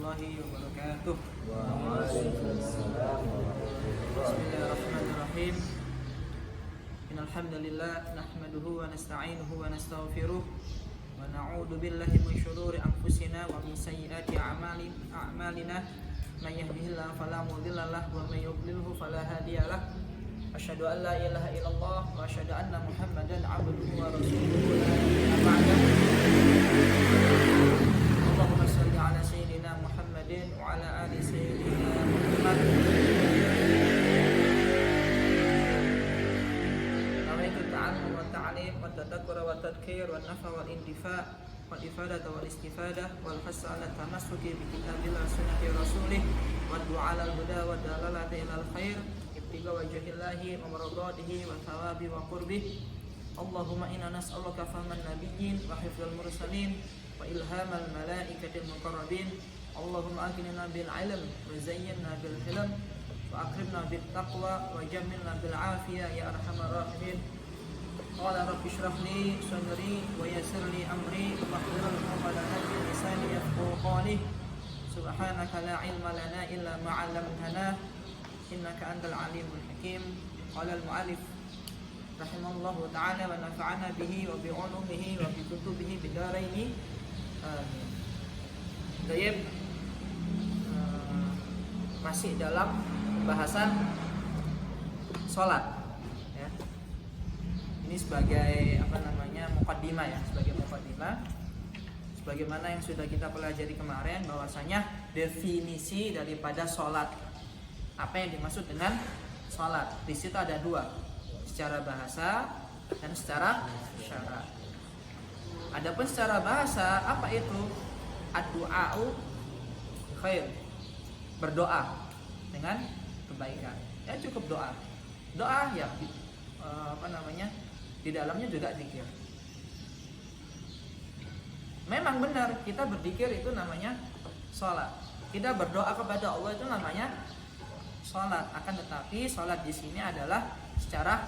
warahmatullahi wabarakatuh. Waalaikumsalam warahmatullahi wabarakatuh. Bismillahirrahmanirrahim. Innal hamdalillah nahmaduhu wa nasta'inuhu wa nastaghfiruh wa na'udzu billahi min shururi anfusina wa min sayyiati a'malina. May yahdihillahu fala mudilla lahu wa may yudlilhu fala hadiya lahu. Asyhadu an la ilaha illallah wa asyhadu anna Muhammadan 'abduhu wa rasuluhu la nabiyya ba'dahu. Allahumma shalli ala sayyidina Muhammadin wa ala ali sayyidina Muhammad. Nawaitu ta'allum wa ta'lim wa tadhakkura wa tadhkir wa nafa wal intifa' wal ifadata wal istifadah wal hasa ala tamassuki bi kitabillah sunnati rasulih wa du'a al huda wa dalalati ilal khair ibtiga wajhillahi wa maradatihi wa thawabi wa qurbih. Allahumma inna nas'aluka fahman nabiyyin wa hifdzal mursalin wa ilhamal malaikatil muqarrabin. Allahumma aghnina bil ilm wa zayyinna bil hilm wa akrimna bit taqwa wa jammilna bil afiyah ya arhamar rahimin. Qala rabbi shrah li sadri wa yassir li amri wahlul 'uqdatam min lisani yafqahu qawli. Subhanaka la ilma lana illa ma 'allamtana innaka antal alimul hakim. Qala al mu'allif rahimallahu ta'ala wa nafa'ana bihi wa bi 'ulumihi wa bi kutubihi bidaraini. Amin. Baik. Masih dalam pembahasan salat. Ini sebagai muqaddimah ya, sebagai muqaddimah. Sebagaimana yang sudah kita pelajari kemarin bahwasanya definisi daripada sholat. Apa yang dimaksud dengan sholat? Di situ ada dua, secara bahasa dan secara syarak. Adapun secara bahasa apa itu? Ad-du'a'u khair. Berdoa dengan kebaikan. Ya cukup doa. Doa ya di dalamnya juga zikir. Memang benar kita berzikir itu namanya sholat. Kita berdoa kepada Allah itu namanya sholat. Akan tetapi sholat di sini adalah secara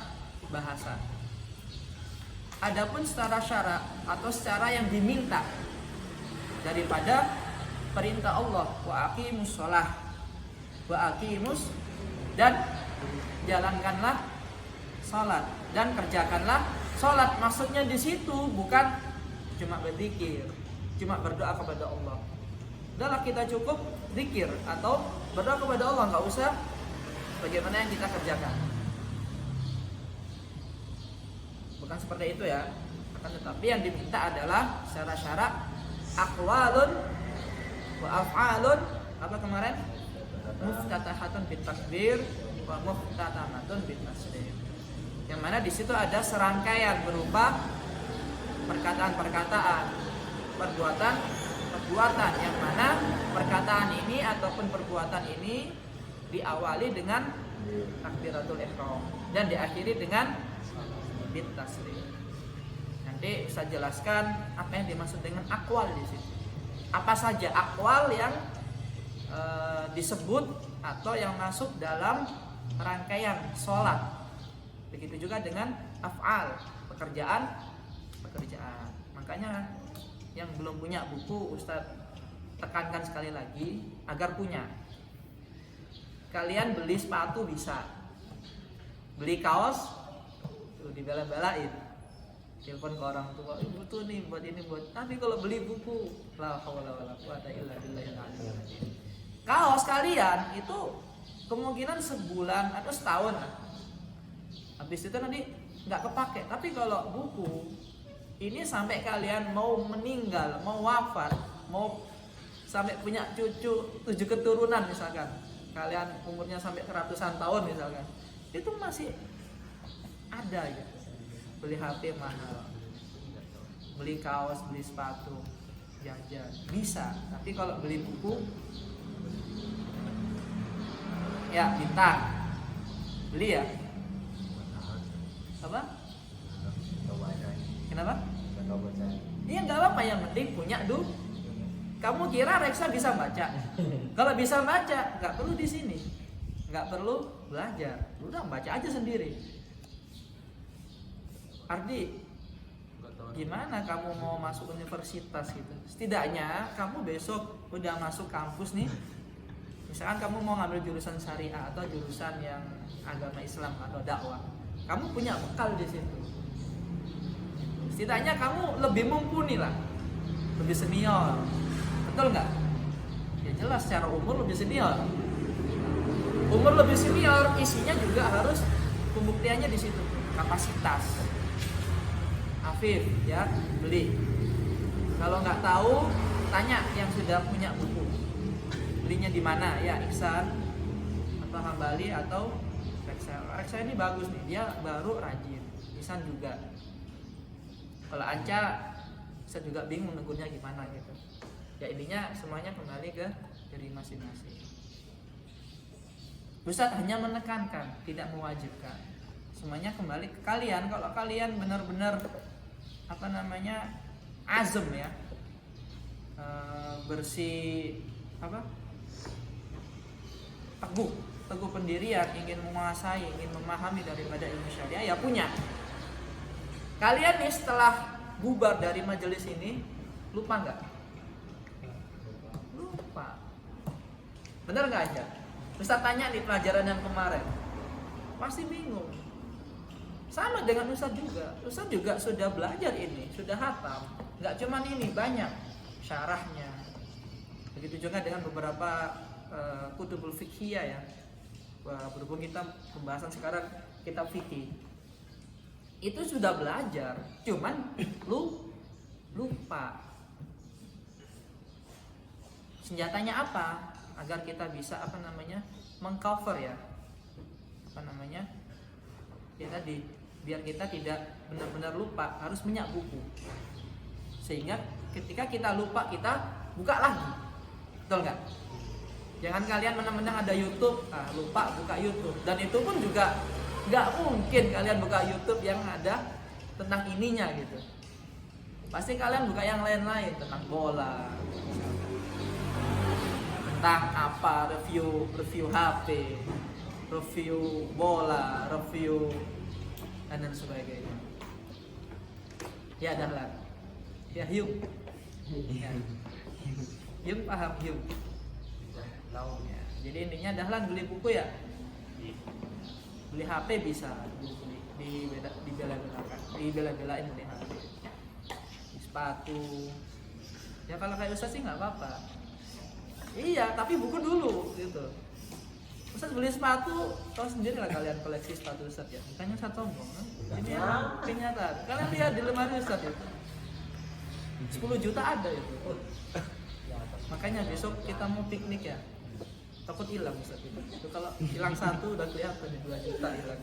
bahasa. Adapun secara syarak atau secara yang diminta daripada perintah Allah, wa aqimus sholah, wa aqimus, dan jalankanlah sholat dan kerjakanlah sholat. Maksudnya di situ bukan cuma berzikir, cuma berdoa kepada Allah. Udahlah kita cukup zikir atau berdoa kepada Allah, nggak usah bagaimana yang kita kerjakan. Bukan seperti itu ya. Akan tetapi yang diminta adalah secara syarak aqwalun wa af'alun. Apa kemarin? Muftatahatun bit takbir wa muftatamatun bit taslim. Yang mana di situ ada serangkaian berupa perkataan-perkataan, perbuatan yang mana perkataan ini ataupun perbuatan ini diawali dengan takbiratul ihram dan diakhiri dengan bit taslim. Nanti saya jelaskan apa yang dimaksud dengan akwal di situ. Apa saja akwal yang disebut atau yang masuk dalam rangkaian sholat. Begitu juga dengan af'al, pekerjaan. Makanya yang belum punya buku, Ustadz tekankan sekali lagi agar punya. Kalian beli sepatu bisa, beli kaos tuh dibela-belain, telepon ke orang tua, ibu tuh nih buat ini buat. Tapi kalau beli buku, la haula wala quwata illa billahil aliyyil azim. Kaos kalian itu kemungkinan sebulan atau setahun lah. Habis itu nanti nggak kepake. Tapi kalau buku ini sampai kalian mau meninggal, mau wafat, mau sampai punya cucu 7 keturunan misalkan, kalian umurnya sampai ratusan tahun misalkan, itu masih ada ya. Beli HP mahal, beli kaos, beli sepatu, jajan bisa. Tapi kalau beli buku, ya bintang, beli ya. Apa? Kenapa? Iya nggak apa-apa, yang penting punya duit. Kamu kira Reksa bisa baca? Kalau bisa baca, nggak perlu di sini, nggak perlu belajar, udah baca aja sendiri. Ardi, gimana kamu mau masuk universitas gitu. Setidaknya kamu besok udah masuk kampus nih. Misalkan kamu mau ngambil jurusan syariah atau jurusan yang agama Islam atau dakwah. Kamu punya bekal di situ. Setidaknya kamu lebih mumpuni lah. Lebih senior. Betul nggak? Ya jelas secara umur lebih senior. Umur lebih senior, isinya juga harus pembuktiannya di situ. Kapasitas. Afif ya, beli. Kalau nggak tahu, tanya yang sudah punya buku. Belinya di mana? Ya, Ihsan atau Hambali atau Reksa. Reksa ini bagus nih, dia baru rajin. Ihsan juga. Kalau Anca, saya juga bingung negurnya gimana gitu. Ya intinya semuanya kembali ke diri masing-masing. Ustadz hanya menekankan, tidak mewajibkan. Semuanya kembali ke kalian. Kalau kalian benar-benar azam ya, bersih teguh pendirian, ingin menguasai, ingin memahami daripada ilmu syariah, ya punya. Kalian nih setelah bubar dari majelis ini lupa nggak? Lupa. Bener nggak aja? Ustaz tanya di pelajaran yang kemarin, pasti bingung. Sama dengan Ustaz juga sudah belajar ini, sudah hafal. Nggak cuman ini, banyak syarahnya. Begitu juga dengan beberapa kutubul fiqhiyah ya. Berhubung kita pembahasan sekarang kitab fikih. Itu sudah belajar, cuman lupa. Senjatanya apa? Agar kita bisa mengcover ya. Ya tadi, biar kita tidak benar-benar lupa, harus minyak buku. Sehingga ketika kita lupa, kita buka lagi. Betul nggak? Jangan kalian menang-menang ada YouTube, lupa buka YouTube. Dan itu pun juga nggak mungkin kalian buka YouTube yang ada tentang ininya gitu. Pasti kalian buka yang lain-lain, tentang bola, tentang apa, review HP, review bola, review dan sebagainya. Ya Dahlan, ya Hyung, ya. Hyung paham Hyung. Ya. Jadi intinya Dahlan beli buku ya, beli HP bisa, dibela-belain beli HP, beli sepatu. Ya kalau kayak Ustaz sih nggak apa-apa. Iya, tapi buku dulu gitu. Ustaz beli sepatu, tahu sendiri lah kalian koleksi sepatu Ustaz ya. Bukannya Ustaz sombong, kan? Ini yang kenyataan. Kalian lihat di lemari Ustaz itu, 10 juta ada itu. Makanya besok kita mau piknik ya, takut hilang Ustaz itu. Kalau hilang satu udah kelihatan 2 juta hilang.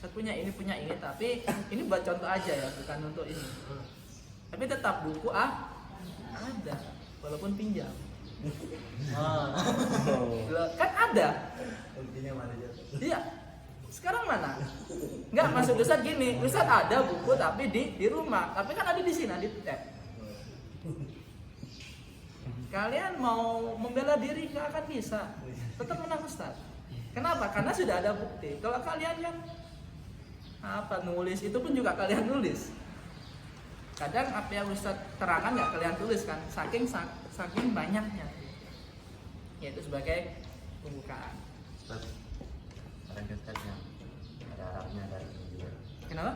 Ustaz punya ini, tapi ini buat contoh aja ya, bukan untuk ini. Tapi tetap buku ada, walaupun pinjam. Kan ada. Iya. Sekarang mana? Enggak, maksud Ustaz gini, Ustaz ada buku tapi di rumah, tapi kan ada di sini, di tab. Kalian mau membela diri nggak akan bisa, tetap menang Ustaz. Kenapa? Karena sudah ada bukti. Kalau kalian yang nulis itu pun juga kalian nulis. Kadang apa yang Ustaz terangkan nggak kalian tulis kan, saking banyaknya. Yaitu sebagai pembukaan. Ustaz, Ustaznya ada Arabnya, ada juga. Kenapa?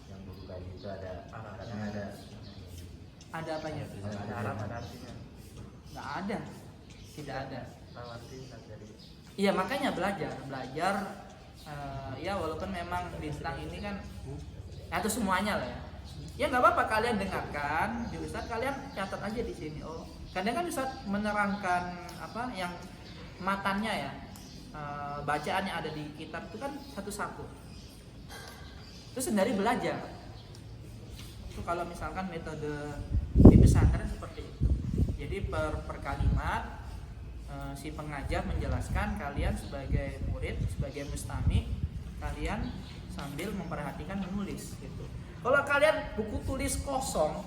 Yang buku kayak gitu ada Arabnya, ada. Ada apanya? Ada Arab, ada artinya. Nggak ada, tidak ada. Dari. Iya makanya belajar. Ya walaupun memang bintang ini kan, atau semuanya lah ya. Ya nggak apa-apa kalian dengarkan di Ustaz, kalian catat aja di sini. Oh, kadang kan Ustaz menerangkan yang matannya ya, bacaan yang ada di kitab itu kan satu-satu. Terus sendiri belajar. Itu kalau misalkan metode di pesantren seperti itu. Jadi per kalimat si pengajar menjelaskan, kalian sebagai murid, sebagai mustami, kalian sambil memperhatikan menulis gitu. Kalau kalian buku tulis kosong,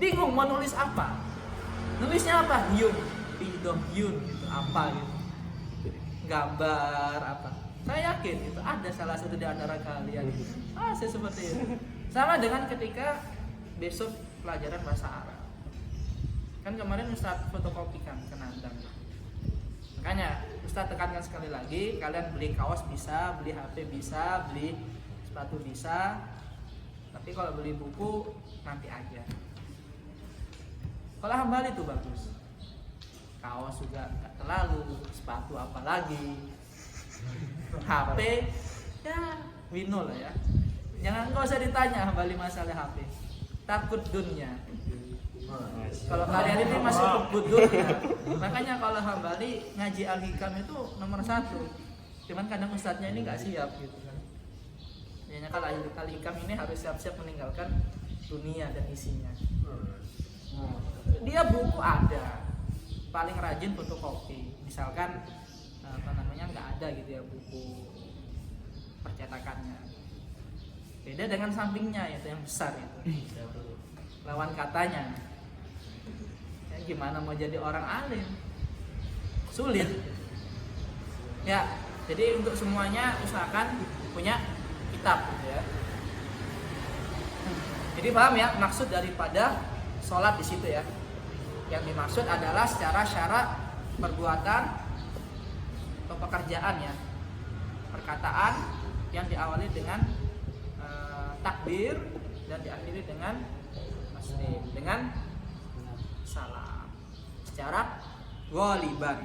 bingung mau nulis apa? Nulisnya apa? Hyun, Hyun gitu, apa gitu. Gambar apa? Saya yakin itu ada salah satu di antara kalian. Saya seperti itu. Sama dengan ketika besok pelajaran bahasa Arab. Kan kemarin Ustaz fotokopikan ke Nandang. Makanya Ustaz tekankan sekali lagi, kalian beli kaos bisa, beli HP bisa, beli sepatu bisa. Tapi kalau beli buku nanti aja. Kalau Hambali itu bagus. Kaos juga nggak terlalu, sepatu apalagi. HP ya wino lah ya. Jangan, nggak usah ditanya Hambali masalah HP. Takut dunia. Kalau kalian ini masih takut dunia. Makanya kalau Hambali ngaji Al-Hikam itu nomor 1. Cuman kadang ustadznya ini nggak siap gitu kan. Makanya kalau Al-Hikam ini harus siap-siap meninggalkan dunia dan isinya. Dia buku ada, paling rajin fotokopi. Misalkan nggak ada gitu ya buku percetakannya. Beda dengan sampingnya itu yang besar itu. Lawan katanya. Ya, gimana mau jadi orang alim? Sulit. Ya, jadi untuk semuanya usahakan punya kitab gitu ya. Jadi paham ya maksud daripada sholat di situ ya. Yang dimaksud adalah secara syarat perbuatan atau pekerjaan ya, perkataan yang diawali dengan takbir dan diakhiri dengan taslim, dengan salam secara ghaliban.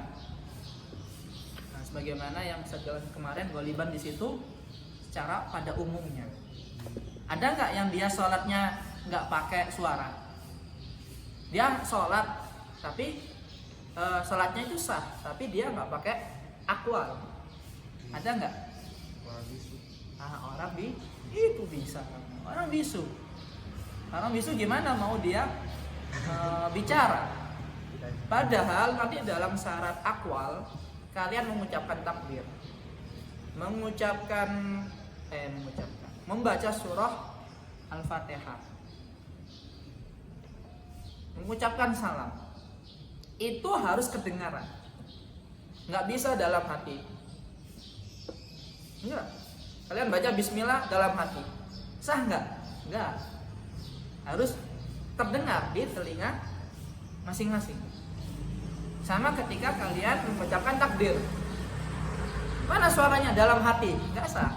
Nah, sebagaimana yang saya jelaskan kemarin, ghaliban di situ secara pada umumnya. Ada nggak yang dia sholatnya nggak pakai suara? Dia sholat tapi sholatnya itu sah, tapi dia nggak pakai akwal. Ada nggak? Orang itu bisa. Orang bisu. Orang bisu gimana mau dia bicara? Padahal nanti dalam syarat akwal kalian mengucapkan takbir, membaca surah Al-Fatihah, mengucapkan salam. Itu harus kedengaran. Nggak bisa dalam hati. Enggak. Kalian baca bismillah dalam hati. Sah nggak? Enggak. Harus terdengar di telinga masing-masing. Sama ketika kalian mengucapkan takbir. Mana suaranya dalam hati? Enggak sah.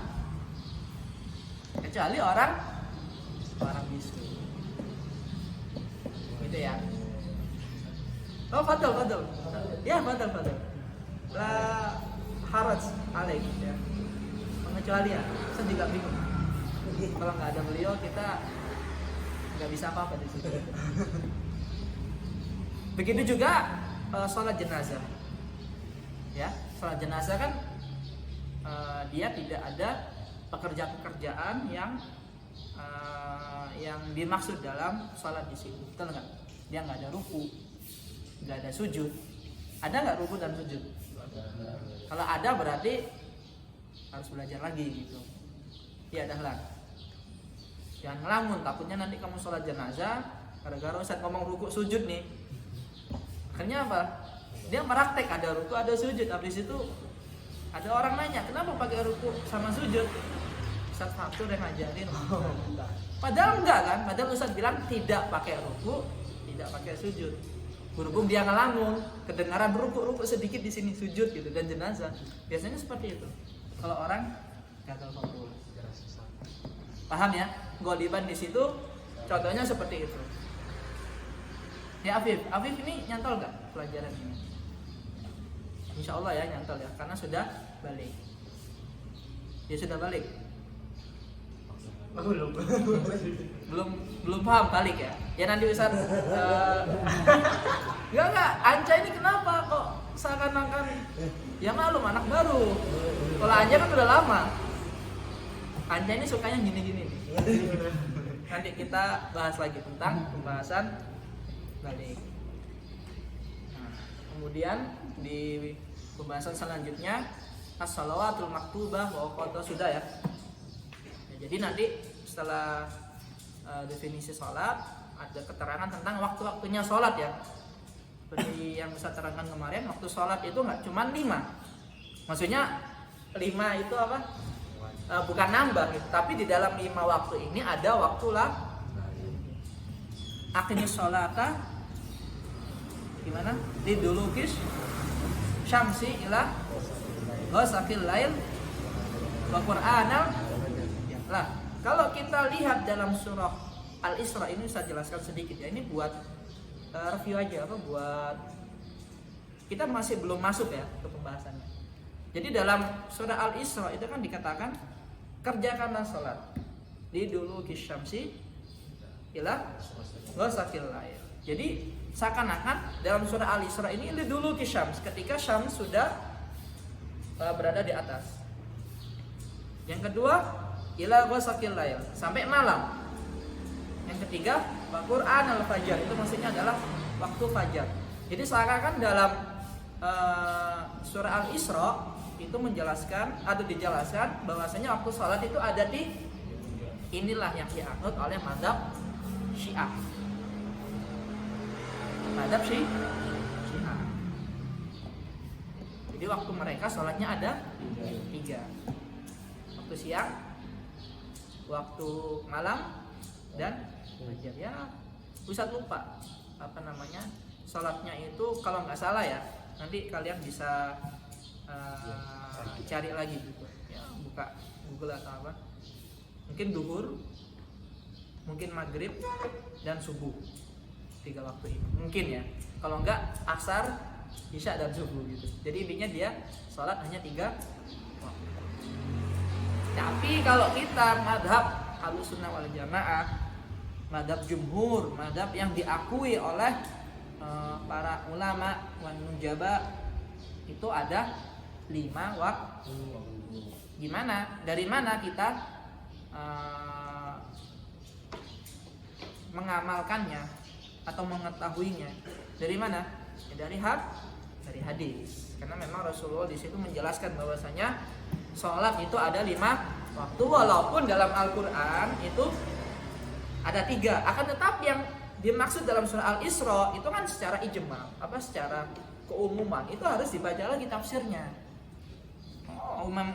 Kecuali orang bisu. Gitu ya. Oh, fadal. Ya, fadal. La haraj alaik ya. Pengecualian. Saya juga bingung. Kalau nggak ada beliau kita nggak bisa apa-apa di situ. Begitu juga sholat jenazah. Ya, sholat jenazah kan dia tidak ada pekerjaan yang dimaksud dalam sholat di situ. Betul nggak? Dia nggak ada ruku, nggak ada sujud. Ada nggak ruku dan sujud? Kalau ada berarti harus belajar lagi gitu. Tiadalah. Jangan ngelamun, takutnya nanti kamu sholat jenazah gara-gara Ustaz ngomong ruku sujud nih. Akhirnya apa? Dia praktek ada ruku ada sujud. Habis itu ada orang nanya, kenapa pakai ruku sama sujud? Ustaz Faktur yang ngajarin. Padahal enggak kan? Padahal Ustaz bilang tidak pakai ruku, tidak pakai sujud. Berhubung dia ngelamun, kedengaran ruku sedikit di sini sujud gitu dan jenazah. Biasanya seperti itu. Kalau orang gagal kontrol. Paham ya? Ghaliban di situ contohnya seperti itu. Ya Afif ini nyantol nggak pelajaran ini? Insya Allah ya nyantol ya, karena sudah balik. Dia sudah balik. Belum paham balik ya. Ya nanti Ustaz enggak Anca ini kenapa kok seakan-akan ya malum anak baru. Kalau Anca kan udah lama. Anca ini sukanya gini-gini nih. Nanti kita bahas lagi tentang pembahasan balik. Nah, kemudian di pembahasan selanjutnya as-shalawatul maktubah wa qada sudah ya. Jadi nanti setelah definisi sholat ada keterangan tentang waktu-waktunya sholat ya. Seperti yang saya terangkan kemarin, waktu sholat itu nggak cuma 5. Maksudnya 5 itu apa? bukan nambah gitu, tapi di dalam 5 waktu ini ada waktu lah. Aqimis sholata gimana? Lidulukis syamsi ila ghasaqil lail wa qur'anal lah. Kalau kita lihat dalam surah Al-Isra ini, saya jelaskan sedikit ya. Ini buat review aja, buat kita masih belum masuk ya ke pembahasannya. Jadi dalam surah Al-Isra itu kan dikatakan kerjakanlah sholat di dulu kisyamsi ila ghasaqil lail. Jadi seakan-akan dalam surah Al-Isra ini dulu kisyams, ketika syams sudah berada di atas. Yang kedua ila ghasaqil lail, sampai malam. Yang ketiga Quran al-fajr, itu maksudnya adalah waktu fajar. Jadi seakan-akan dalam surah Al-Isra itu menjelaskan atau dijelaskan bahwasanya waktu sholat itu ada di inilah yang dianut oleh mazhab Syiah. Mazhab Syiah. Jadi waktu mereka sholatnya ada 3. Waktu siang, waktu malam, dan fajar. Ya, Ustaz lupa apa namanya sholatnya itu, kalau nggak salah ya. Nanti kalian bisa cari lagi gitu ya, buka Google atau apa, mungkin duhur, mungkin maghrib, dan subuh. 3 waktu ini mungkin ya, kalau enggak asar, isya, dan subuh gitu. Jadi intinya dia sholat hanya 3 waktu. Tapi kalau kita madhab Ahlussunnah wal Jamaah, madhab jumhur, madhab yang diakui oleh para ulama wan nujaba, itu ada 5 waktu. Gimana? Dari mana kita mengamalkannya atau mengetahuinya? Dari mana? Ya, dari hadis. Karena memang Rasulullah di situ menjelaskan bahwasanya sholat itu ada 5 waktu, walaupun dalam Al-Quran itu ada 3. Akan tetapi yang dimaksud dalam surah Al-Isra itu kan secara ijma, secara keumuman, itu harus dibaca lagi tafsirnya.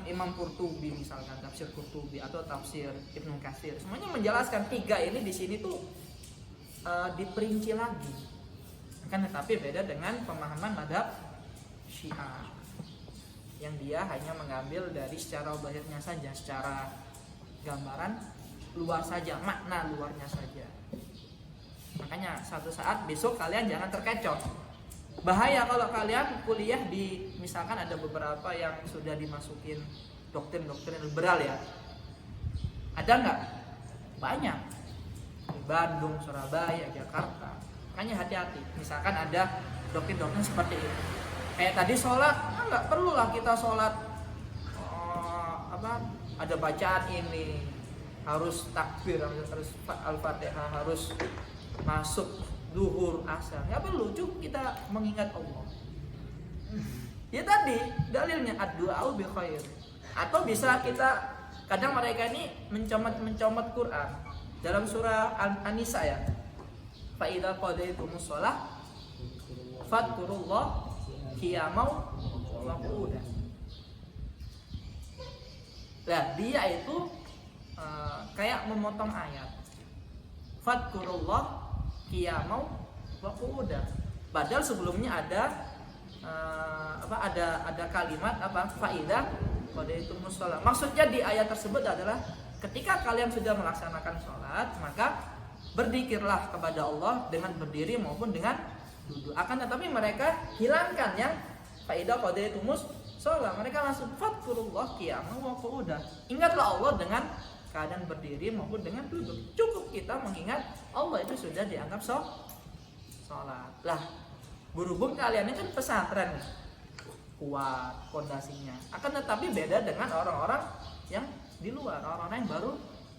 Imam Qurtubi misalkan, tafsir Qurtubi atau tafsir Ibnu Katsir, semuanya menjelaskan 3 ini di sini tuh diperinci lagi. Kan tetapi beda dengan pemahaman mazhab Syiah yang dia hanya mengambil dari secara zahirnya saja, secara gambaran luar saja, makna luarnya saja. Makanya suatu saat besok kalian jangan terkecoh. Bahaya kalau kalian kuliah di, misalkan ada beberapa yang sudah dimasukin doktrin liberal ya. Ada nggak? Banyak. Di Bandung, Surabaya, Jakarta. Makanya hati-hati. Misalkan ada doktrin seperti itu. Kayak tadi sholat, nggak perlulah kita sholat ada bacaan ini, harus takbir, harus Al-Fatihah, harus masuk duhur, asar, nggak perlu, cukup kita mengingat Allah. Ya tadi dalilnya ad-du'a bi khair. Atau bisa kita, kadang mereka ini mencomot Quran dalam surah An-Nisa ya. Fa idza qadaytumus shalah fadhkurullah qiyaman wa qu'udan. Nah, dia itu kayak memotong ayat. Fadhkurullah qiyamau wa qu'udan. Padahal sebelumnya ada ada kalimat faida qadaytumus shalah. Maksudnya di ayat tersebut adalah ketika kalian sudah melaksanakan sholat, maka berzikirlah kepada Allah dengan berdiri maupun dengan duduk. Akan tetapi mereka hilangkan yang faida qadaytumus shalah. Mereka langsung fadhkurullah qiyamau wa qu'udan. Ingatlah Allah dengan keadaan berdiri maupun dengan duduk. Cukup kita mengingat Allah, itu sudah dianggap sholat. Lah, berhubung kalian ini kan pesantren kuat fondasinya, akan tetapi beda dengan orang-orang yang di luar, orang-orang yang baru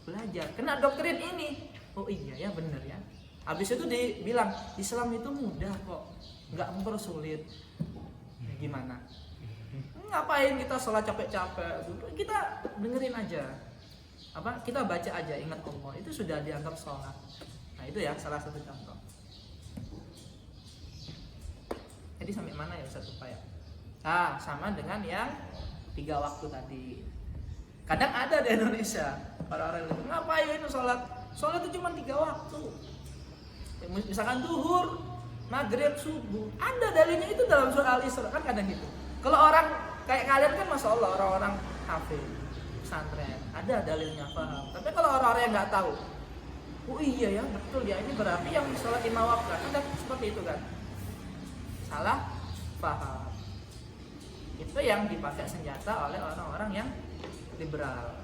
belajar kena doktrin ini. Oh iya ya, bener ya. Habis itu dibilang Islam itu mudah kok, nggak mempersulit. Ya, gimana? Ngapain kita sholat capek-capek? Kita dengerin aja. Kita baca aja, ingat Allah, itu sudah dianggap sholat. Nah itu ya salah satu contoh. Jadi sampai mana ya Ustaz lupa ya? Sama dengan yang 3 waktu tadi. Kadang ada di Indonesia orang-orang itu ngapain sholat itu cuma 3 waktu. Misalkan zuhur, maghrib, subuh. Ada dalilnya itu dalam surah Al-Isra kan kadang gitu. Kalau orang kayak kalian kan masya Allah orang-orang hafid, pesantren, ada dalilnya paham. Tapi kalau orang-orang yang nggak tahu, oh iya ya betul ya ini berarti yang sholat 5 waktu kan seperti itu kan, salah paham. Itu yang dipakai senjata oleh orang-orang yang liberal.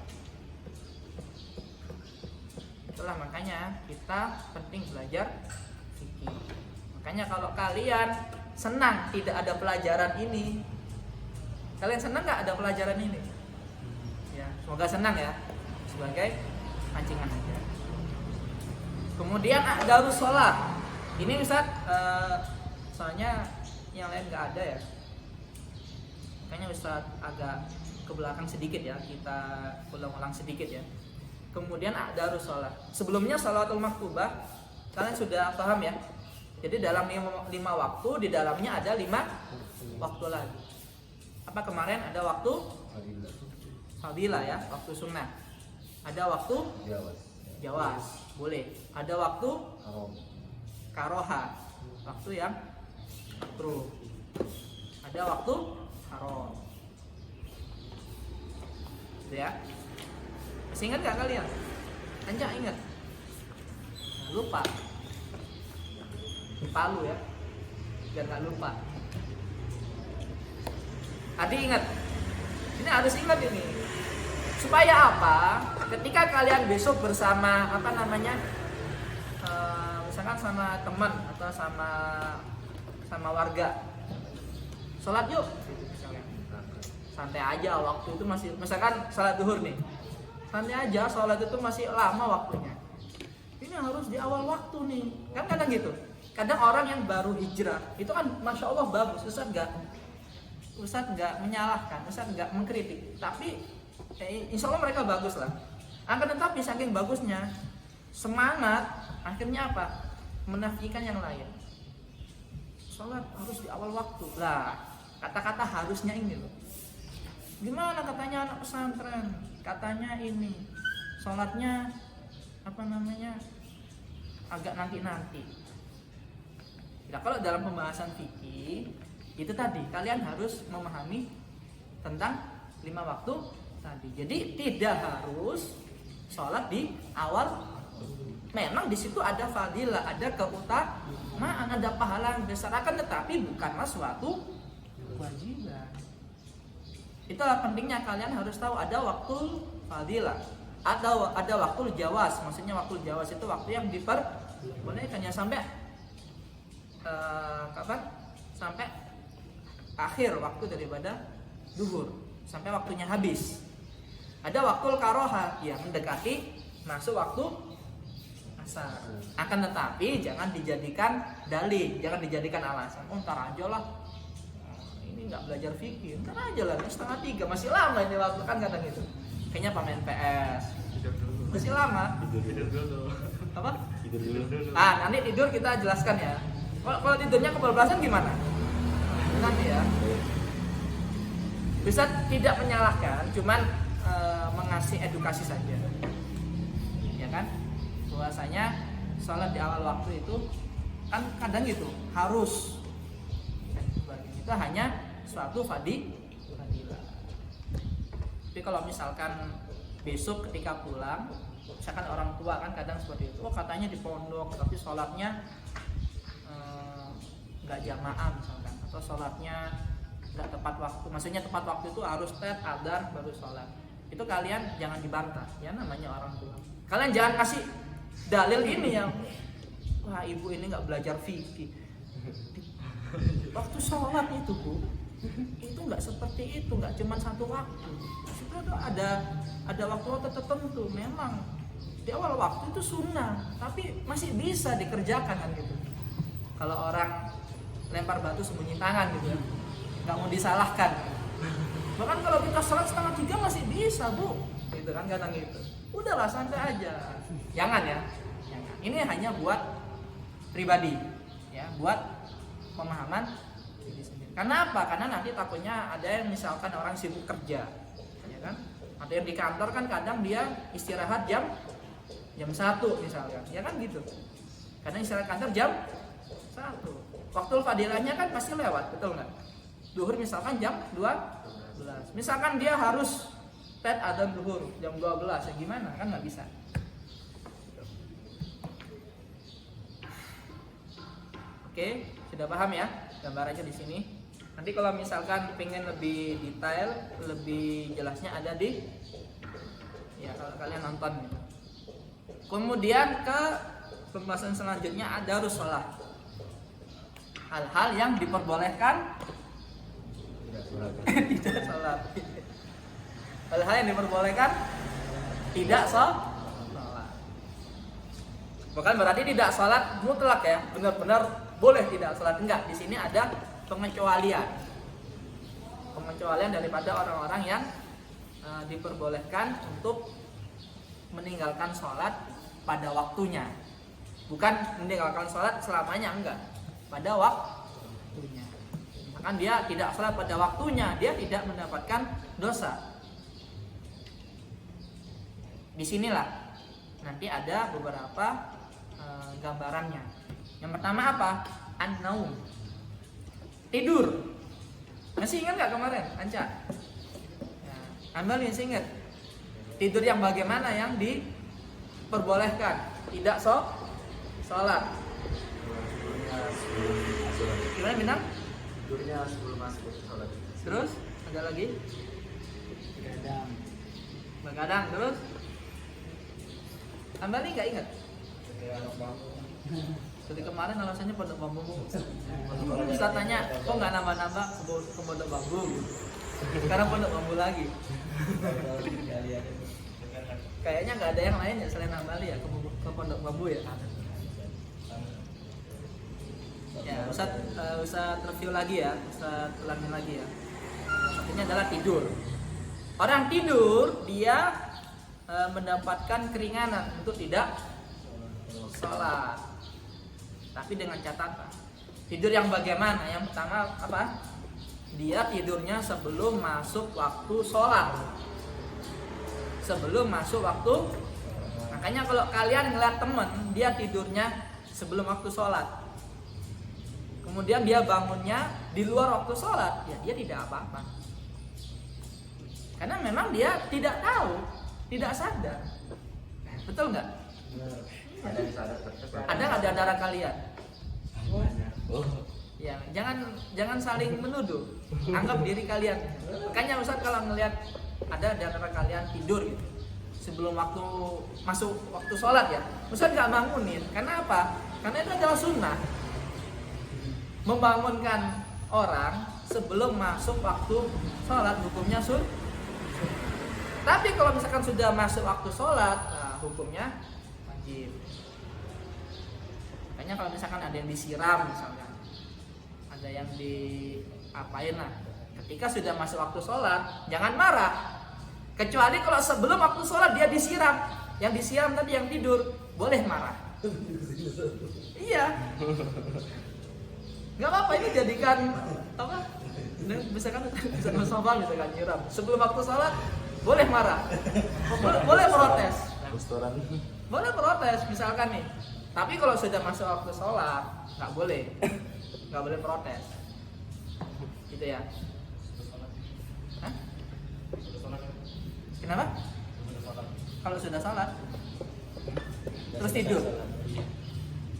Itulah makanya kita penting belajar fikih. Makanya kalau kalian senang tidak ada pelajaran ini, kalian senang nggak ada pelajaran ini? Ya, semoga senang ya, sebagai pancingan aja. Kemudian darus sholat. Ini Ustaz, soalnya yang lain nggak ada ya. Makanya Ustaz agak ke belakang sedikit ya, kita ulang-ulang sedikit ya. Kemudian darus sholat. Sebelumnya sholatul maktubah kalian sudah paham ya. Jadi dalam 5 waktu, di dalamnya ada 5 waktu lagi. Apa kemarin ada waktu fadilah ya, waktu sunnah. Ada waktu jawaz, boleh. Ada waktu karoha, waktu yang makruh. Ada waktu haram. Gitu ya. Masih ingat gak kalian? Anjak ingat? Nah, lupa. Palu ya, biar gak lupa. Adi ingat. Ini harus ingat ini. Supaya apa? Ketika kalian besok bersama misalkan sama teman atau sama warga, sholat yuk. Misalnya. Santai aja waktu itu masih, misalkan sholat zuhur nih. Santai aja, sholat itu masih lama waktunya. Ini harus di awal waktu nih. Kan kadang gitu. Kadang orang yang baru hijrah itu kan masya Allah bagus. Ustaz nggak menyalahkan, Ustaz nggak mengkritik. Tapi insya Allah mereka bagus lah. Akan tetapi saking bagusnya semangat, akhirnya apa? Menafikan yang lain. Sholat harus di awal waktu. Lah, kata-kata harusnya ini loh. Gimana katanya anak pesantren? Katanya ini sholatnya agak nanti-nanti. Nah, kalau dalam pembahasan fikih itu tadi kalian harus memahami tentang 5 waktu tadi. Jadi tidak harus sholat di awal. Memang di situ ada fadilah, ada keutamaan, ada pahala yang besar, akan tetapi bukanlah suatu kewajiban. Itulah pentingnya kalian harus tahu ada waktu fadilah, ada waktu jawaz. Maksudnya waktu jawaz itu waktu yang diperbolehkan ya sampai kapan? Sampai akhir waktu daripada zuhur, sampai waktunya habis. Ada waktu karoha yang mendekati masuk waktu asar. Akan tetapi jangan dijadikan dalil, jangan dijadikan alasan. Oh, ntar aja lah. Ini nggak belajar fikih, ntar aja lah. 2:30 masih lama ini waktu kan kadang itu. Kayaknya pemain PS. Masih lama. Tidur dulu. Apa? Tidur dulu. Nanti tidur kita jelaskan ya. Kalau tidurnya kebablasan gimana? Nanti ya. Bisa tidak menyalahkan, cuman mengasih edukasi saja. Ya kan? Bahwasanya sholat di awal waktu itu kan kadang gitu, harus. Itu hanya suatu fadilah. Tapi kalau misalkan besok ketika pulang, misalkan orang tua kan kadang seperti itu. Oh, katanya di pondok tapi sholatnya nggak jamaah misalkan, atau sholatnya nggak tepat waktu. Maksudnya tepat waktu itu harus adzan baru sholat. Itu kalian jangan dibantah, ya namanya orang tua. Kalian jangan kasih dalil ini yang wah ibu ini nggak belajar fikih. Waktu sholat itu bu, itu nggak seperti itu, nggak cuma satu waktu. Sebenarnya ada waktu tertentu. Memang di awal waktu itu sunnah, tapi masih bisa dikerjakan kan gitu. Kalau orang lempar batu sembunyi tangan gitu ya, nggak mau disalahkan. Bahkan kalau kita sholat 2:30 masih bisa bu, gitu kan kadang gitu. Udahlah santai aja, jangan ya. Ini hanya buat pribadi, ya, buat pemahaman diri sendiri. Karena apa? Karena nanti takutnya ada yang misalkan orang sibuk kerja, ya kan? Atau yang di kantor kan kadang dia istirahat jam 1 misalkan, ya kan gitu. Karena istirahat kantor jam 1. Waktu fadilahnya kan pasti lewat, betul nggak? Duhur misalkan jam 12. Misalkan dia harus adzan duhur jam 12, ya gimana? Kan nggak bisa. Oke, sudah paham ya gambarannya di sini. Nanti kalau misalkan pengen lebih detail, lebih jelasnya ada di ya kalau kalian nonton. Kemudian ke pembahasan selanjutnya ada shalah. Hal-hal yang diperbolehkan tidak sholat. Hal-hal yang diperbolehkan tidak sholat. Bukan berarti tidak sholat mutlak ya, benar-benar boleh tidak sholat, enggak. Di sini ada pengecualian daripada orang-orang yang diperbolehkan untuk meninggalkan sholat pada waktunya. Bukan meninggalkan sholat selamanya, enggak, pada waktunya. Misalkan dia tidak sholat pada waktunya, dia tidak mendapatkan dosa. Disinilah nanti ada beberapa gambarannya. Yang pertama apa? An-naum, tidur. Masih ingat nggak kemarin, Anca? Ya, Ambil masih ingat? Tidur yang bagaimana yang diperbolehkan? Tidak sholat. Gimana Bintang? Tidurnya sebelum masuk sholat. Terus ada lagi? Begadang. Terus? Ambil nih nggak ingat? Jadi kemarin alasannya pondok bambu. Ustaz tanya, kok nggak nambah-nambah ke pondok bambu? Sekarang pondok bambu lagi. Kayaknya nggak ada yang lain ya selain Ambali ya ke pondok bambu ya. Ya, Ustaz review lagi ya, Ustaz ulangi lagi ya. Satunya adalah tidur. Orang tidur dia mendapatkan keringanan untuk tidak sholat. Tapi dengan catatan, tidur yang bagaimana? Yang pertama apa? Dia tidurnya sebelum masuk waktu sholat. Sebelum masuk waktu. Makanya kalau kalian ngeliat temen dia tidurnya sebelum waktu sholat, kemudian dia bangunnya di luar waktu sholat, ya dia tidak apa-apa. Karena memang dia tidak tahu, tidak sadar. Betul nggak? Ada yang sadar tertekan. Ada nggak di antara kalian? Ya, jangan saling menuduh. Anggap diri kalian. Makanya Ustaz kalau ngelihat ada di antara kalian tidur gitu, sebelum waktu masuk waktu sholat ya, Ustaz nggak bangunin. Karena apa? Karena itu adalah sunnah. Membangunkan orang sebelum masuk waktu sholat hukumnya sunnah. Tapi kalau misalkan sudah masuk waktu sholat, nah, hukumnya wajib. Makanya kalau misalkan ada yang disiram misalnya, ada yang diapain lah, ketika sudah masuk waktu sholat, jangan marah. Kecuali kalau sebelum waktu sholat dia disiram, yang disiram tadi yang tidur, boleh marah. Iya. Nggak apa-apa, ini jadikan apa? Misalkan soal misalkan nyiram sebelum waktu sholat, boleh marah, boleh protes, boleh protes misalkan nih. Tapi kalau sudah masuk waktu sholat, nggak boleh protes, gitu ya. Hah? Kenapa? Kalau sudah sholat, terus tidur,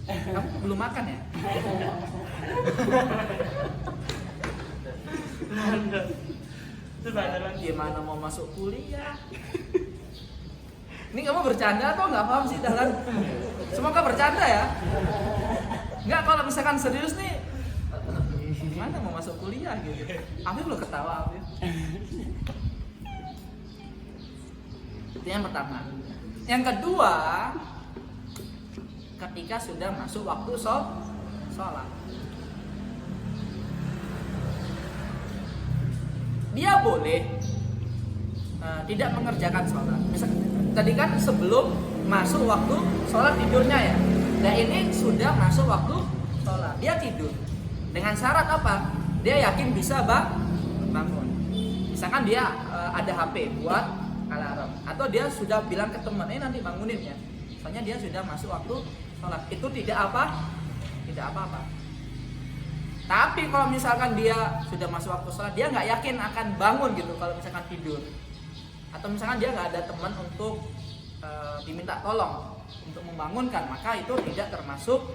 kamu belum makan ya? Gimana mau masuk kuliah? Ini kamu bercanda atau nggak paham sih Dahlan? Semoga bercanda ya. Nggak, kalau misalkan serius nih, gimana mau masuk kuliah gitu? Afif lo ketawa Afif. Itu yang pertama. Yang kedua, ketika sudah masuk waktu sholat, dia boleh tidak mengerjakan sholat. Misal, tadi kan sebelum masuk waktu sholat tidurnya ya. Nah ini sudah masuk waktu sholat, dia tidur. Dengan syarat apa? Dia yakin bisa bangun. Misalkan dia ada HP buat alarm, atau dia sudah bilang ke teman, nanti bangunin ya, soalnya dia sudah masuk waktu sholat. Itu tidak apa-apa. Tapi kalau misalkan dia sudah masuk waktu sholat, dia nggak yakin akan bangun gitu kalau misalkan tidur, atau misalkan dia nggak ada teman untuk diminta tolong untuk membangunkan, maka itu tidak termasuk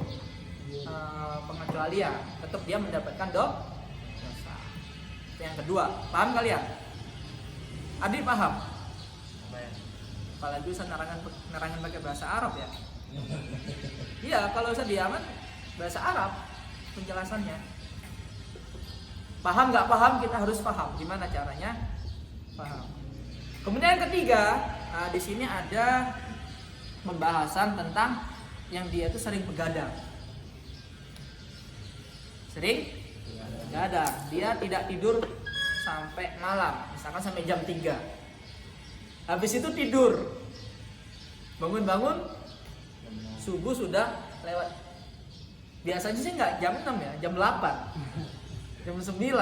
pengecualian, tetap dia mendapatkan dosa. Itu yang kedua. Paham kalian? Adi paham? Apalagi Ustaz nerangan pakai bahasa Arab ya. Iya, kalau Ustaz di Yaman bahasa Arab penjelasannya. Paham nggak paham, kita harus paham gimana caranya paham. Kemudian yang ketiga, di sini ada pembahasan tentang yang dia itu sering begadang. Sering begadang, dia tidak tidur sampai malam, misalkan sampai jam 3. Habis itu tidur, bangun-bangun subuh sudah lewat. Biasanya sih nggak jam 6 ya, jam 8, jam 9.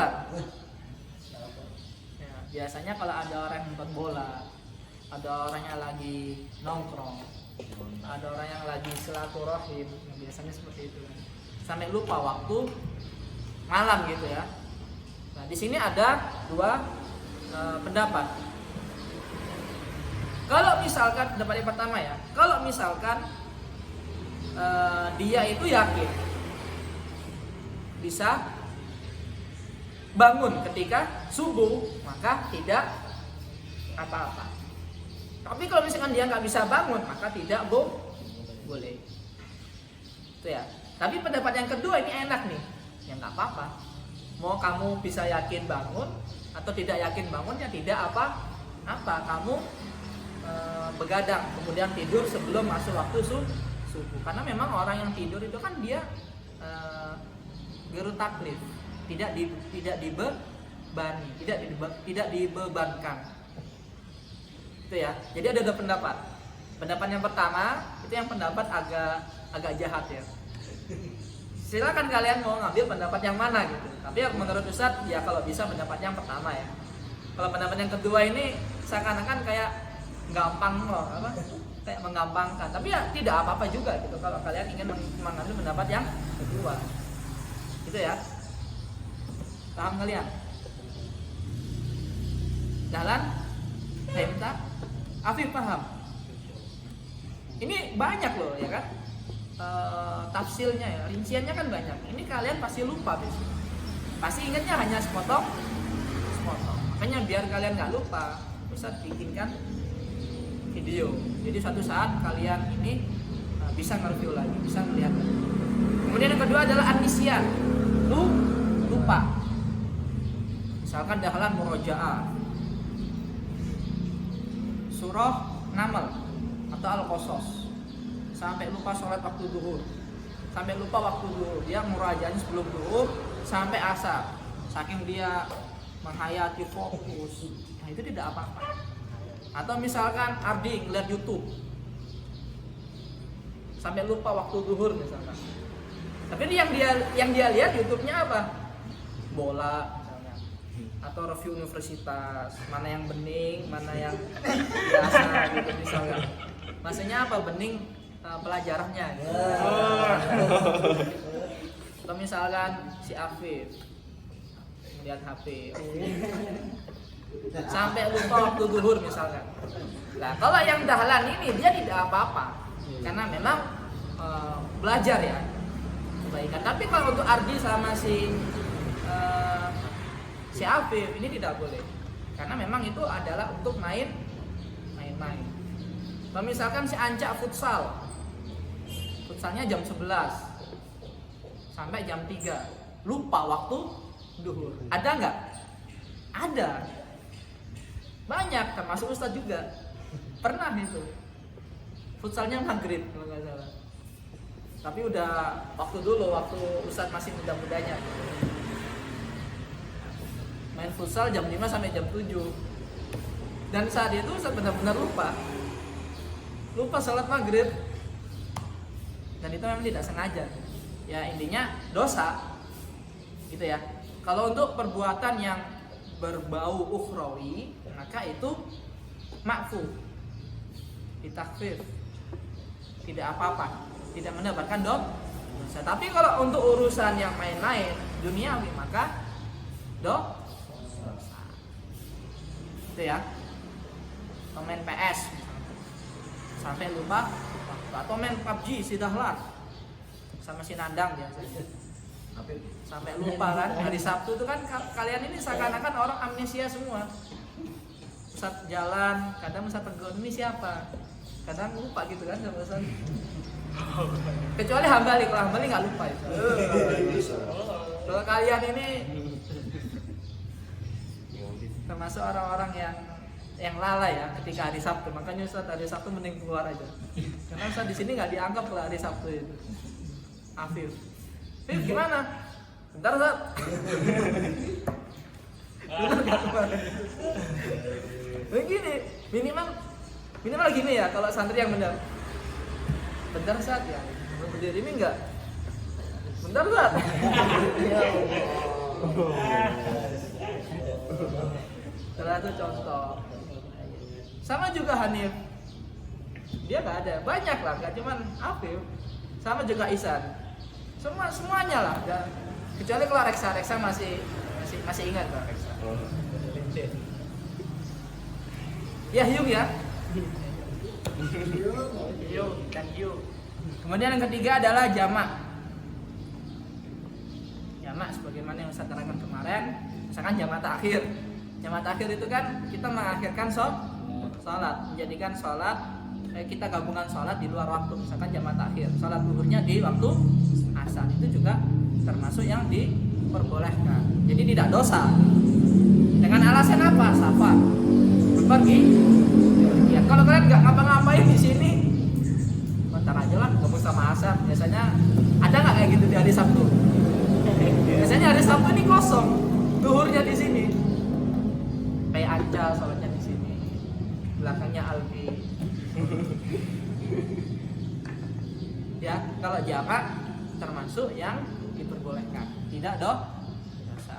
Ya, biasanya kalau ada orang yang nonton bola, ada orang yang lagi nongkrong, ada orang yang lagi silaturahim, biasanya seperti itu. Sampai lupa waktu malam gitu ya. Nah, di sini ada dua pendapat. Kalau misalkan pendapat yang pertama ya, kalau misalkan dia itu yakin bisa bangun ketika subuh, maka tidak apa-apa. Tapi kalau misalkan dia nggak bisa bangun, maka tidak boleh. Itu ya. Tapi pendapat yang kedua ini enak nih, ya nggak apa-apa. Mau kamu bisa yakin bangun atau tidak yakin bangun, ya tidak apa-apa. Kamu begadang kemudian tidur sebelum masuk waktu subuh. Karena memang orang yang tidur itu kan dia geru taklif, tidak dibebani, tidak dibebankan. Itu ya. Jadi ada dua pendapat. Pendapat yang pertama itu yang pendapat agak jahat ya. Silakan kalian mau ngambil pendapat yang mana gitu. Tapi menurut Ustadz ya kalau bisa pendapat yang pertama ya. Kalau pendapat yang kedua ini seakan-akan kayak gampang loh, kayak menggampangkan. Tapi ya tidak apa-apa juga gitu kalau kalian ingin mengambil pendapat yang kedua. Gitu ya. Paham kalian? Jalan? Minta? Afif paham? Ini banyak loh ya kan? Tafsirnya ya, rinciannya kan banyak. Ini kalian pasti lupa besok. Pasti ingatnya hanya sepotong. Makanya biar kalian nggak lupa, Ustaz bikinkan video. Jadi suatu saat kalian ini bisa nge-review lagi, bisa melihat lagi. Kemudian yang kedua adalah an-nisyan. Lupa. Misalkan dahlan murojaah, surah Naml atau Al-Qasas, sampai lupa sholat waktu duhur, sampai lupa waktu duhur, dia murajaahnya sebelum duhur sampai asar, saking dia menghayati fokus. Nah itu tidak apa-apa. Atau misalkan Ardi ngeliat YouTube sampai lupa waktu duhur misalkan, tapi yang dia lihat YouTube-nya apa? Bola misalnya, atau review universitas, mana yang bening, mana yang biasa gitu misalkan. Maksudnya apa? Bening pelajarannya gitu. Atau misalkan si Afif lihat HP sampai lupa waktu zuhur misalkan. Nah kalau yang dahlan ini dia tidak apa-apa karena memang belajar ya kebaikan. Tapi kalau untuk Ardi sama si Afif ini tidak boleh karena memang itu adalah untuk main-main. Kalau misalkan si Anca futsalnya jam 11 sampai jam 3, lupa waktu duhur. Ada nggak? Ada. Banyak, termasuk Ustadz juga. Pernah itu. Futsalnya maghrib kalau nggak salah. Tapi udah waktu dulu, waktu Ustadz masih muda-mudanya. Main futsal jam 5 sampai jam 7. Dan saat itu Ustadz benar-benar lupa salat maghrib. Dan itu memang tidak sengaja. Ya intinya dosa. Gitu ya. Kalau untuk perbuatan yang berbau ukhrawi, maka itu ma'fu, ditakhfif, tidak apa-apa, tidak mendapatkan dosa. Tapi kalau untuk urusan yang main-main duniawi maka dosa. Itu ya. Main PS sampai lupa, atau main PUBG si Dahlan sama si Nandang biasanya sampai lupa kan. Hari Sabtu itu kan kalian ini seakan-akan orang amnesia semua. Ustaz jalan, kadang Ustaz tegur, ini siapa? Kadang lupa gitu kan sama Ustaz. Kecuali Hambali, kalau Hambali nggak lupa itu. Kalau kalian ini termasuk orang-orang yang lalai ya ketika hari Sabtu. Makanya Ustaz hari Sabtu mending keluar aja. Karena Ustaz di sini nggak dianggap kalau hari Sabtu itu. Afif, gimana? Bentar Ustaz. Begini, minimal gini ya kalau santri yang benar. Bentar Ustaz ya. Berdiri ini enggak. Bentar Ustaz. Salah satu contoh. Sama juga Hanif. Dia nggak ada, banyak lah, nggak cuman Afif. Sama juga Isan. Semuanya lah. Kecuali kalau Reksa masih ingat lah Reksa. Ya Hyung ya. Hyung dan Hyung. Kemudian yang ketiga adalah jamak. Jamak sebagaimana yang saya terangkan kemarin, misalkan jamak takhir. Jamak takhir itu kan kita mengakhirkan sholat, menjadikan sholat kita gabungan sholat di luar waktu. Misalkan jamak takhir, sholat zuhurnya di waktu asar, itu juga termasuk yang diperbolehkan. Jadi tidak dosa. Dengan alasan apa? Safar, pergi. Ya, kalau kalian nggak ngapa-ngapain di sini, bentar aja lah, gabung sama asar. Biasanya ada nggak kayak gitu di hari Sabtu? Biasanya hari Sabtu ini kosong, zuhurnya di sini. Kayak Anca sholatnya di sini, belakangnya Alfi. Ya, kalau jamak termasuk yang diperbolehkan, tidak dosa.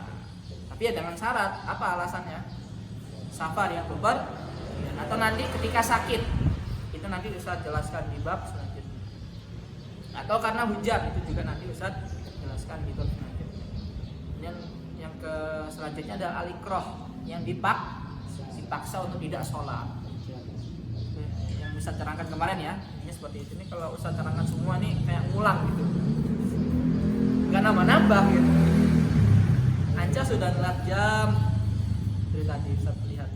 Tapi ya dengan syarat. Apa alasannya? Safar yang beber, atau nanti ketika sakit. Itu nanti Ustaz jelaskan di bab selanjutnya. Atau karena hujan, itu juga nanti Ustaz jelaskan di bab selanjutnya. Dan yang ke selanjutnya adalah al-ikrah, yang dipaksa untuk tidak sholat. Yang Ustaz terangkan kemarin ya, ini seperti itu. Ini kalau Ustaz terangkan semua nih kayak ngulang gitu, nggak nambah gitu. Anca sudah telat jam dari tadi Ustaz lihat.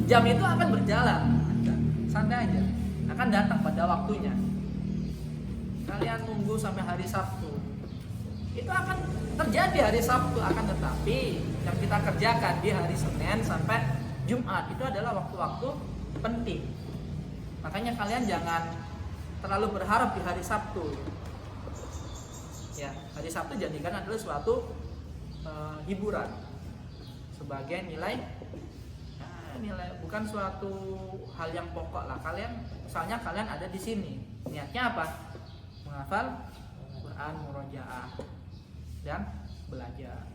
Jam itu akan berjalan, santai aja, akan datang pada waktunya. Kalian tunggu sampai hari Sabtu, itu akan terjadi hari Sabtu, akan tetapi yang kita kerjakan di hari Senin sampai Jumat itu adalah waktu-waktu penting. Makanya kalian jangan terlalu berharap di hari Sabtu. Ya, hari Sabtu jadikan adalah suatu hiburan sebagai nilai, bukan suatu hal yang pokok lah. Misalnya kalian ada di sini, niatnya apa? Menghafal Quran, murojaah dan belajar.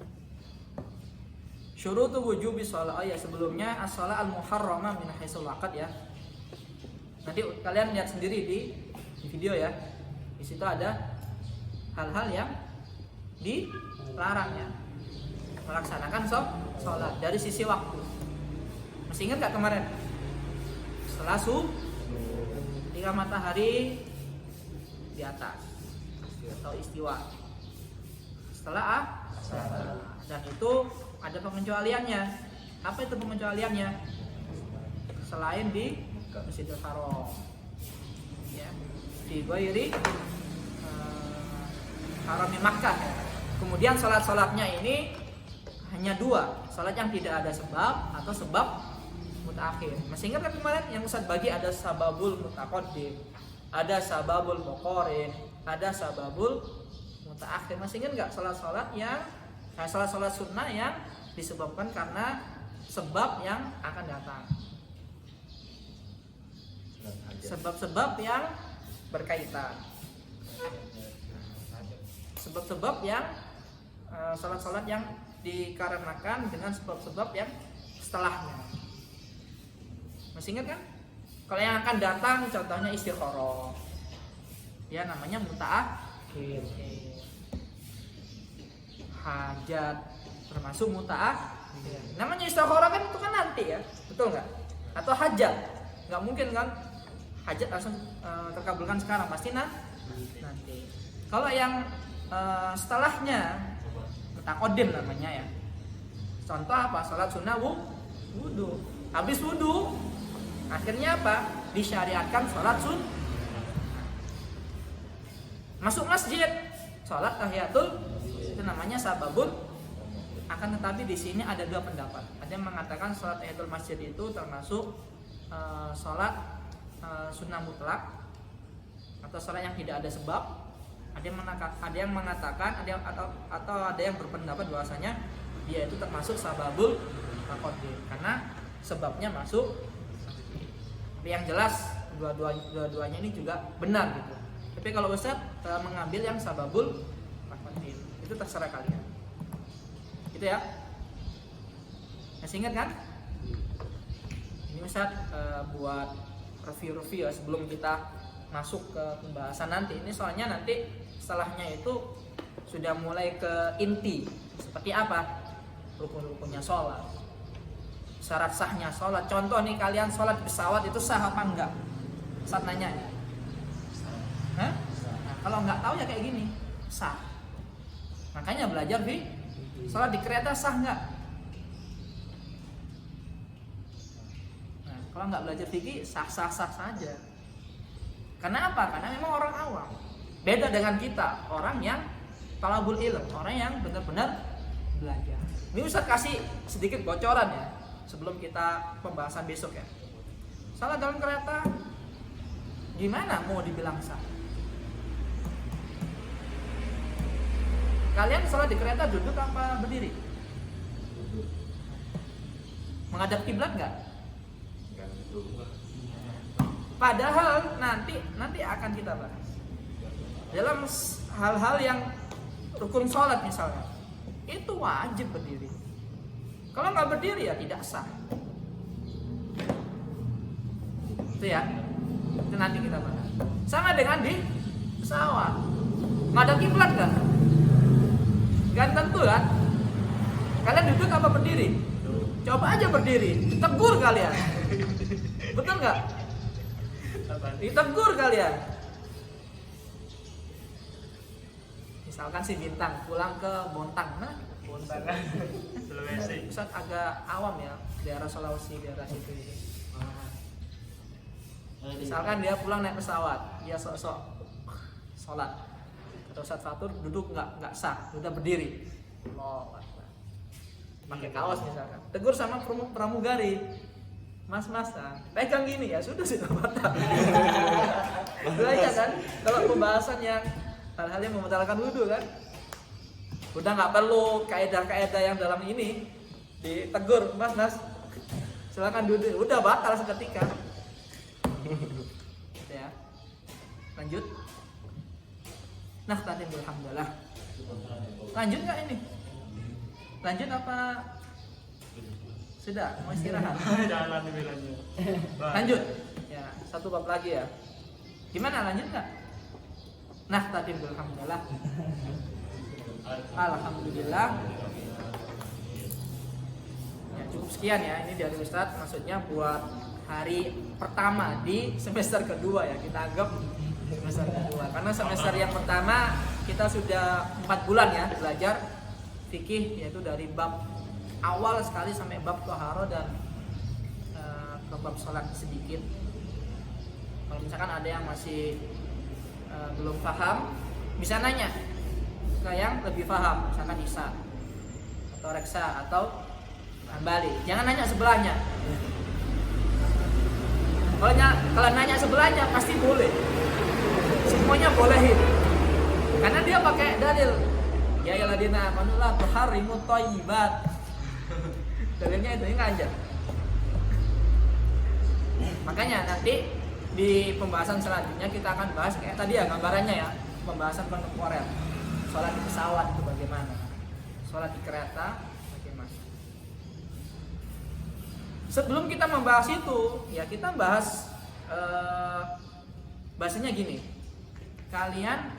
Syurutu wujubi shalah, ya sebelumnya as-shalah al-muharramah min haitsul waqt ya. Nanti kalian lihat sendiri di video ya. Di situ ada hal-hal yang dilarang ya. Melaksanakan sholat dari sisi waktu. Masih ingat gak kemarin? Setelah ketika matahari di atas atau istiwa, setelah dan itu ada pengecualiannya. Apa itu pengecualiannya? Selain di Masjidil Haram, ya, di Ghairi Harami Makkah. Kemudian sholat-sholatnya ini hanya dua, sholat yang tidak ada sebab atau sebab mutaakhir. Masih ingat kan kemarin yang Ustaz bagi ada sababul mutaqaddim, ada sababul muqarin, ada sababul mutaakhir. Masih ingat nggak sholat-sholat yang sholat-sholat sunnah yang disebabkan karena sebab yang akan datang, sebab-sebab yang berkaitan, sebab-sebab yang sholat-sholat yang dikarenakan dengan sebab-sebab yang setelahnya. Masih ingat kan? Kalau yang akan datang contohnya istikharah. Ya namanya mutaakhir. Hajat termasuk mutaakhir. Namanya istikharah kan itu kan nanti ya. Betul enggak? Atau hajat. Enggak mungkin kan hajat langsung terkabulkan sekarang, pasti nanti. Kalau yang setelahnya mutaqaddim namanya ya. Contoh apa? Salat sunnah wudu. Habis wudu, akhirnya apa? Disyariatkan salat sunnah. Masuk masjid, salat tahiyatul, itu namanya sababun. Akan tetapi di sini ada dua pendapat. Ada yang mengatakan salat tahiyatul masjid itu termasuk salat sunnah mutlak atau salat yang tidak ada sebab. Ada yang mengatakan atau ada yang berpendapat bahwasanya dia itu termasuk sababul taqaddim karena sebabnya masuk. Tapi yang jelas dua-duanya ini juga benar gitu. Tapi kalau Ustaz mengambil yang sababul taqaddim, itu terserah kalian. Gitu ya. Masih ingat kan? Ini Ustaz buat review ya sebelum kita masuk ke pembahasan nanti. Ini soalnya nanti setelahnya itu sudah mulai ke inti. Seperti apa? Rukun-rukunnya sholat, syarat sahnya sholat. Contoh nih, kalian sholat di pesawat itu sah apa enggak? Saat nanya nih. Nah, kalau enggak tahu ya kayak gini, sah. Makanya belajar di sholat di kereta sah enggak? Nah, kalau enggak belajar fikih sah-sah saja. Karena apa? Karena memang orang awam. Beda dengan kita, orang yang talabul ilm, orang yang benar-benar belajar. Ini Ustaz kasih sedikit bocoran ya sebelum kita pembahasan besok ya. Salat dalam kereta gimana mau dibilang sah? Kalian salat di kereta duduk apa berdiri? Menghadap kiblat enggak? Padahal nanti akan kita bahas dalam hal-hal yang rukun sholat misalnya, itu wajib berdiri. Kalau nggak berdiri ya tidak sah. Itu ya, itu nanti kita bahas. Sama dengan di pesawat, ngadap kiblat kan? Kan tentu kan? Kalian duduk apa berdiri? Coba aja berdiri, ditegur kalian. Betul nggak? Ditegur kalian. Misalkan si Bintang pulang ke Bontang, nah Bontang Sulawesi. Ustaz agak awam ya, daerah Sulawesi, daerah situ itu. Misalkan dia pulang naik pesawat, dia sok-sok sholat. Kata Ustaz Fatur, duduk nggak sah, udah berdiri. Pakai kaos misalkan. Tegur sama pramugari. Mas, pegang gini ya, sudah batal. Itu aja kan, kalau pembahasan yang hal-hal yang membatalkan wudu kan, udah nggak perlu kaedah-kaedah yang dalam ini ditegur, mas, silakan duduk, udah batal seketika. Gitu ya. Lanjut. Nah, tadi alhamdulillah. Lanjut nggak ini? Lanjut apa? Sudah, mau istirahat. Jangan dibilangnya. Lanjut. Ya, satu bab lagi ya. Gimana, lanjut nggak? Nah, tadi alhamdulillah. Alhamdulillah. Ya, cukup sekian ya. Ini dari Ustadz, maksudnya buat hari pertama di semester kedua ya. Kita anggap semester kedua. Karena semester yang pertama kita sudah 4 bulan ya belajar fikih, yaitu dari bab awal sekali sampai bab toharo dan ke bab sholat sedikit. Kalau misalkan ada yang masih belum paham, bisa nanya ke yang lebih paham, misalkan Isa atau Reksa atau Hambali. Jangan nanya sebelahnya. Kalau nanya sebelahnya pasti boleh, semuanya bolehin, karena dia pakai dalil ya ayyuhalladzina amanu la tuharrimu thayyibat. Dalilnya itu enggak aja. Makanya nanti di pembahasan selanjutnya kita akan bahas kayak tadi ya gambarannya ya, pembahasan kontemporer. Sholat di pesawat itu bagaimana? Sholat di kereta bagaimana? Sebelum kita membahas itu, ya kita bahas bahasanya gini. Kalian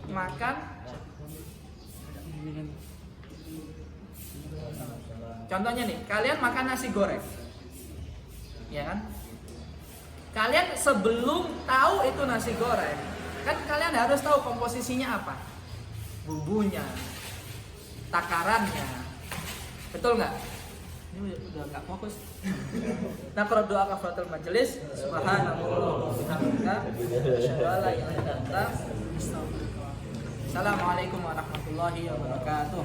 makan, contohnya nih, kalian makan nasi goreng, ya kan? Kalian sebelum tahu itu nasi goreng, kan kalian harus tahu komposisinya apa, bumbunya, takarannya, betul nggak? Ini udah nggak fokus. Nah, kalau doa kafaratul majelis, subhanallah wa bihamdika, asyhadu an la ilaha illa anta, astaghfiruka wa atubu ilaik. Assalamualaikum warahmatullahi wabarakatuh.